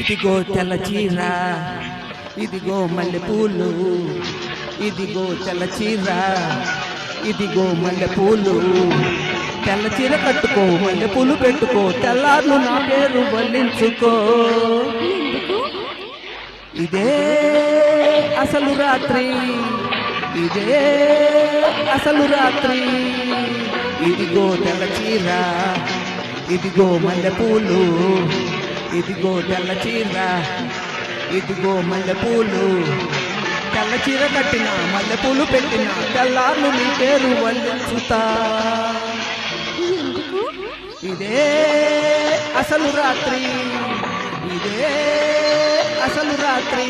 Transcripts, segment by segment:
ఇదిగో తెల్ల చీర, ఇదిగో మల్లెపూలు, ఇదిగో తెల్ల చీర, ఇదిగో మల్లెపూలు. తెల్ల చీర కట్టుకో, మల్లెపూలు పెట్టుకో, తెల్లార్లు నా పేరు వల్లించుకో. ఇదే అసలు రాత్రి, ఇదే అసలు రాత్రి. ఇదిగో తెల్ల చీర, ఇదిగో మల్లెపూలు, ఇదిగో తెల్ల చీర, ఇదిగో మల్లెపూలు. తెల్ల చీర కట్టిన, మల్లెపూలు పెట్టిన, తెల్లార్లు నీ పేరు వల్లించుతా. ఇదే అసలు రాత్రి, ఇదే అసలు రాత్రి.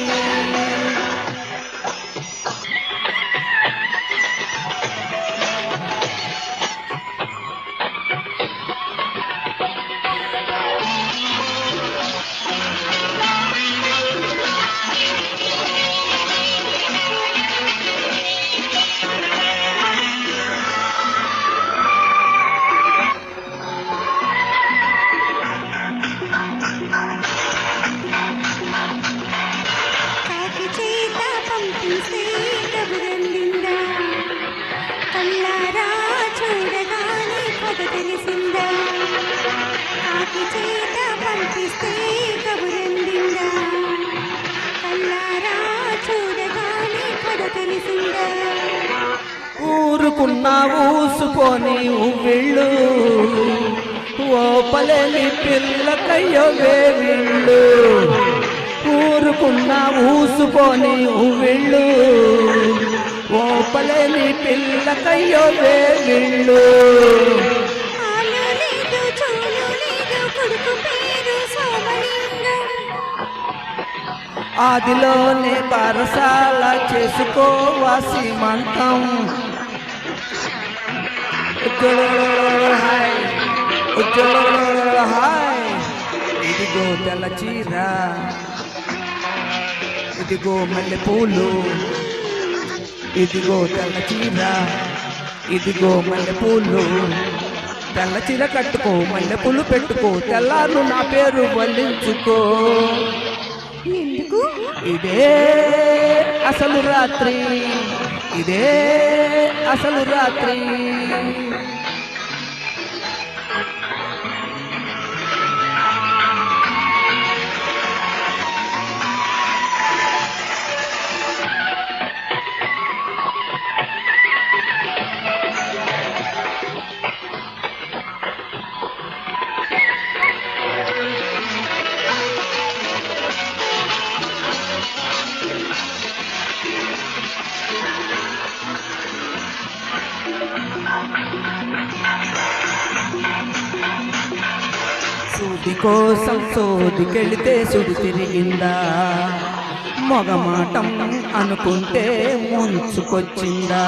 కల్లారా చూడగానే కథ తెలిసిందా, కాకి చేత పంపిస్తే కబురందిందా. కల్లారా చూడగానే కథ తెలిసిందా. ఊరుకున్నా ఊసుకొని ఉవ్విళ్ళు, ఓపలేని పిల్లకయ్యో వేవిళ్ళు. ఊరుకున్నా ఊసుకొని ఉవ్విళ్ళు, ఓపలేని పిల్లకయ్యో వేవిళ్ళు. ఆదిలోనే బారసాల చేసుకోవాసి మంతం. Hi hi. ఇదిగో తెల్ల చీర, ఇదిగో మల్లెపూలు, ఇదిగో తెల్ల చీర, ఇదిగో మల్లెపూలు. తెల్ల చీర కట్టుకో, మల్లెపూలు పెట్టుకో, తెల్లార్లు నా పేరు వల్లించుకో. ఇదే అసలు రాత్రి, ఇదే అసలు రాత్రి. సూది కోసం సోదికెళితే సుడి తిరిగిందా, మొగమాటం అనుకుంటే ముంచుకొచ్చిందా.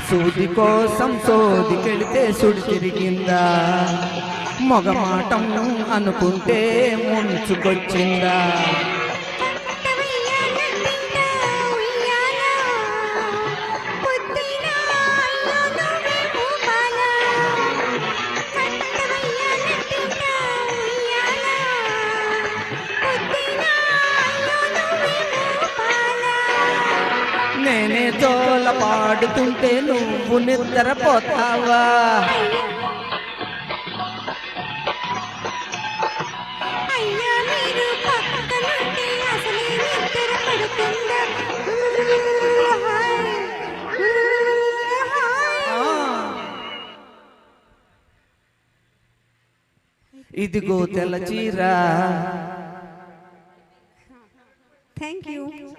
సూది కోసం సోదికెళితే సుడి తిరిగిందా, మొగమాటం అనుకుంటే ముంచుకొచ్చిందా. నేనే జోల పాడుతుంటే నువ్వు నిద్రపోతావా. ఇదిగో తెల్ల చీర. Thank you.